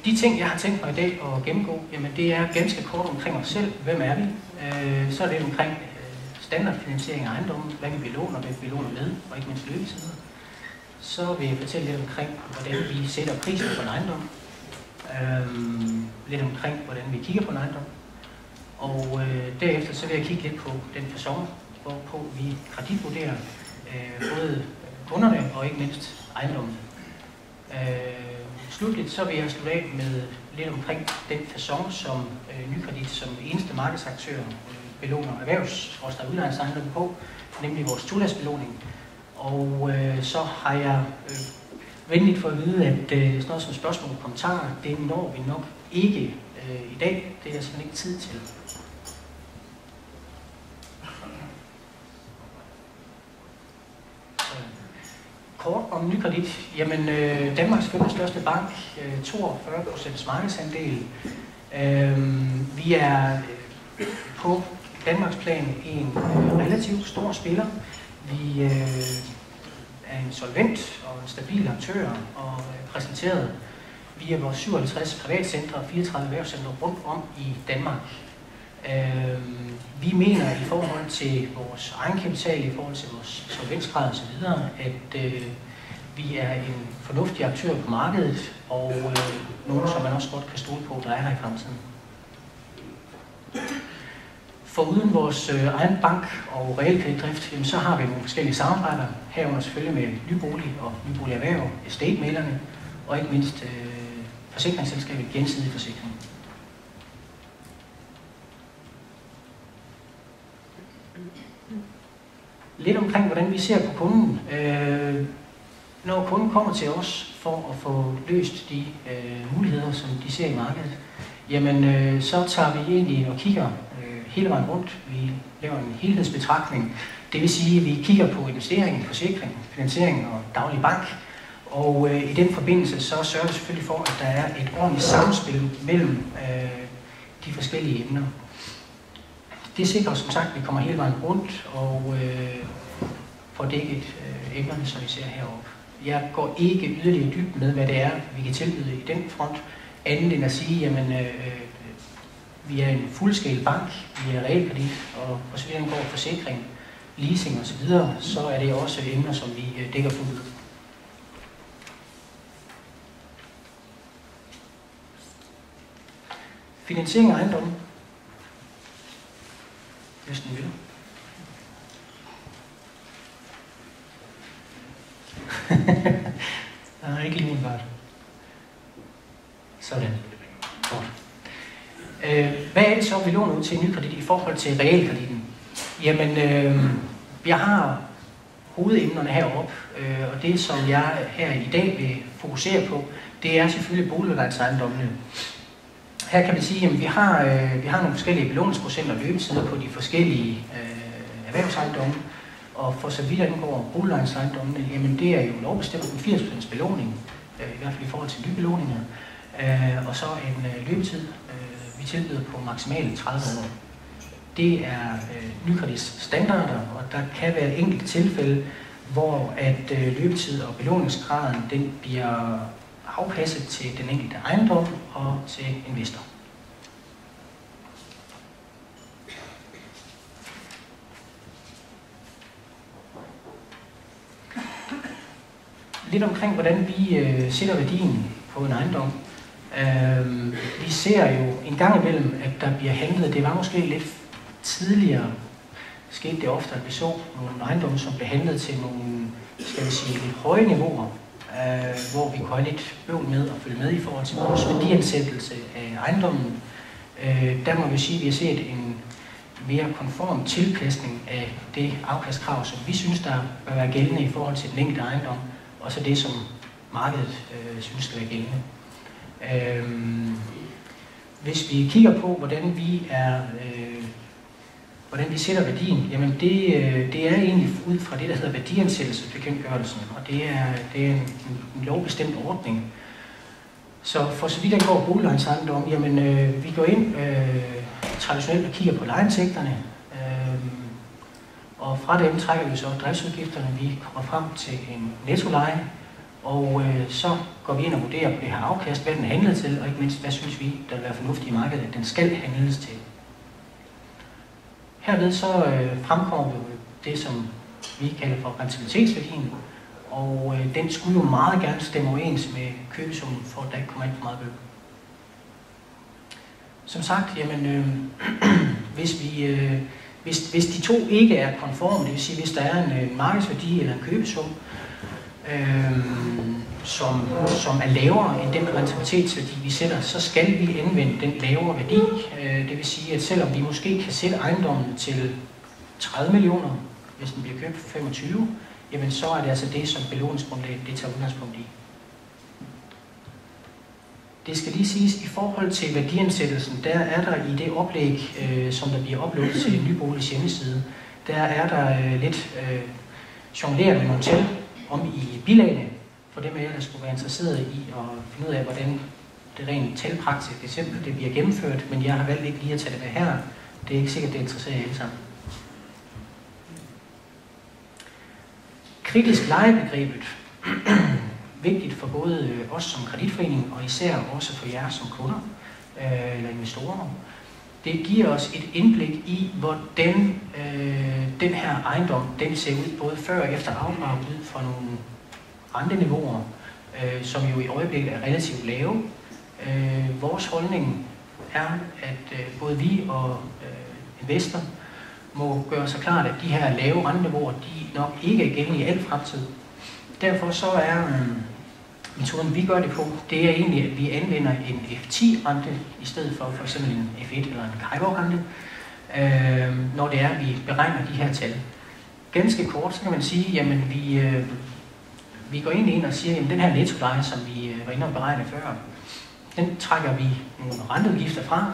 De ting, jeg har tænkt mig i dag at gennemgå, jamen det er ganske kort omkring os selv. Hvem er vi? Så er det omkring standardfinansiering af ejendommen, hvad vi låner, hvad vi låner med, og ikke mindst løbetider. Så vil jeg fortælle lidt omkring, hvordan vi sætter prisen på en ejendom. Lidt omkring, hvordan vi kigger på en ejendom. Og derefter så vil jeg kigge lidt på den facon, hvorpå vi kreditvurderer både kunderne og ikke mindst ejendommen. Slutligt så vil jeg slutte af med lidt omkring den facon, som Nykredit som eneste markedsaktør belåner erhvervs- og udlejningsejendomme på, nemlig vores tolastbelåning. Og så har jeg venligt for at vide, at sådan noget som spørgsmål og kommentarer, det når vi nok ikke i dag. Det er simpelthen ikke tid til. Kort om Nykredit. Jamen, Danmarks 5. største bank, 42% markedsandel. Vi er på Danmarks plan en relativt stor spiller. Vi er en solvent og en stabil aktør og præsenteret via vores 57 privatcentre og 34 erhvervscentre rundt om i Danmark. Vi mener i forhold til vores egenkapital, i forhold til vores solvensgrad osv., at vi er en fornuftig aktør på markedet, og nogen, som man også godt kan stole på, der er her i fremtiden. Foruden vores egen bank og realkreditdrift, så har vi nogle forskellige samarbejder, herunder selvfølgelig med Nybolig og Nybolig Erhverv, estate-mailerne og ikke mindst forsikringsselskabet Gensidig Forsikring. Lidt omkring, hvordan vi ser på kunden. Når kunden kommer til os for at få løst de muligheder, som de ser i markedet, jamen så tager vi egentlig og kigger hele vejen rundt. Vi laver en helhedsbetragtning. Det vil sige, at vi kigger på investering, forsikring, finansiering og daglig bank. Og i den forbindelse så sørger vi selvfølgelig for, at der er et ordentligt samspil mellem de forskellige emner. Det sikrer som sagt, at vi kommer hele vejen rundt og får dækket emnerne, som vi ser heroppe. Jeg går ikke yderligere dybt med, hvad det er, vi kan tilbyde i den front, andet end at sige, jamen vi er en fuldskala bank, vi er realkredit, og så videre går forsikring, leasing osv., så er det også emner, som vi dækker fuldt ud. Finansiering af ejendommen. Næsten vil. Nej, ikke lige umiddelbart. Sådan. Godt. Hvad er det så, vi låner ud til Nykredit i forhold til realkreditten? Jamen, jeg har hovedemnerne heroppe, og det som jeg her i dag vil fokusere på, det er selvfølgelig boligudlejningsejendommene. Her kan man sige, at vi har nogle forskellige belåningsprocenter og løbetider på de forskellige erhvervsejendomme, og for så vidt angår boligudlejningsejendommene, jamen det er jo lovbestemt en 80% belåning, i hvert fald i forhold til nybelåninger, og så en løbetid, vi tilbyder på maksimalt 30 år. Det er Nykredits standarder, og der kan være enkelte tilfælde, hvor at løbetid og belåningsgraden den bliver afpasset til den enkelte ejendom og til investor. Lidt omkring, hvordan vi sætter værdien på en ejendom. Vi ser jo en gang imellem, at der bliver handlet. Det var måske lidt tidligere, skete det ofte, at vi så nogle ejendomme, som blev handlet til nogle, skal vi sige, lidt høje niveauer, hvor vi kunne have lidt bøvl med at følge med i forhold til vores værdiansættelse af ejendommen. Der må vi sige, at vi har set en mere konform tilpasning af det afkastkrav, som vi synes, der bør være gældende i forhold til den enkelte ejendom, og så det, som markedet synes skal være gældende. Hvis vi kigger på, hvordan vi sætter værdien, jamen det er egentlig ud fra det, der hedder værdiansættelsesbekendtgørelsen, og det er en lovbestemt ordning. Så for så vidt angår boligudlejningsejendomme, jamen vi går ind traditionelt og kigger på lejeindtægterne, og fra dem trækker vi så driftsudgifterne. Vi kommer frem til en nettoleje, Og så går vi ind og vurderer på det her afkast, hvad den handler til, og ikke mindst, hvad synes vi, der vil være fornuftigt i markedet, at den skal handles til. Herved så fremkommer jo det, som vi kalder for rentabilitetsværdien, og den skulle jo meget gerne stemme overens med købesummen, for at der ikke kommer alt for meget bøvl. Som sagt, jamen, hvis de to ikke er konforme, det vil sige, hvis der er en markedsværdi eller en købesum, som er lavere end den rentabilitetsværdi, vi sætter, så skal vi anvende den lavere værdi. Det vil sige, at selvom vi måske kan sætte ejendommen til 30 millioner, hvis den bliver købt for 25, jamen så er det altså det, som belåningsgrundlaget det tager udgangspunkt i. Det skal lige siges, i forhold til værdiansættelsen, der er der i det oplæg, som der bliver uploadet til Nyboligs hjemmeside, der er der lidt jongleret med nogle tal om i bilagene, for dem af jer, der skulle være interesseret i at finde ud af, hvordan det rent talpraktisk eksempel det bliver gennemført, men jeg har valgt ikke lige at tage det med her. Det er ikke sikkert, det interesserer jer alle sammen. Kritisk lejebegrebet, vigtigt for både os som kreditforening og især også for jer som kunder eller investorer. Det giver os et indblik i, hvordan den her ejendom den ser ud både før og efter afdrag ud fra nogle renteniveauer, som jo i øjeblikket er relativt lave. Vores holdning er, at både vi og investor må gøre sig klart, at de her lave renteniveauer, de nok ikke er gældende i al fremtid. Derfor så er metoden, vi gør det på, det er egentlig, at vi anvender en F10-rente i stedet for f.eks. en F1 eller en Kajborg-rente, når det er, at vi beregner de her tal. Ganske kort, så kan man sige, jamen vi går egentlig ind og siger, at den her nettoleje, som vi var inde og beregne før, den trækker vi nogle renteudgifter fra,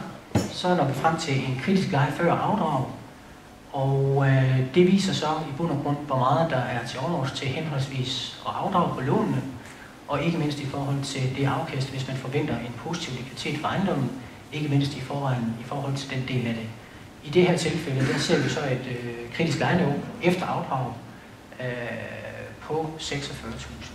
så når vi frem til en kritisk leje før afdrag, og det viser så i bund og grund, hvor meget der er til overs til henholdsvis at afdrage på lånene, og ikke mindst i forhold til det afkast, hvis man forventer en positiv likviditet for ejendommen, ikke mindst i forhold til den del af det. I det her tilfælde, der ser vi så et kritisk lejeniveau efter afdrag på 46.000.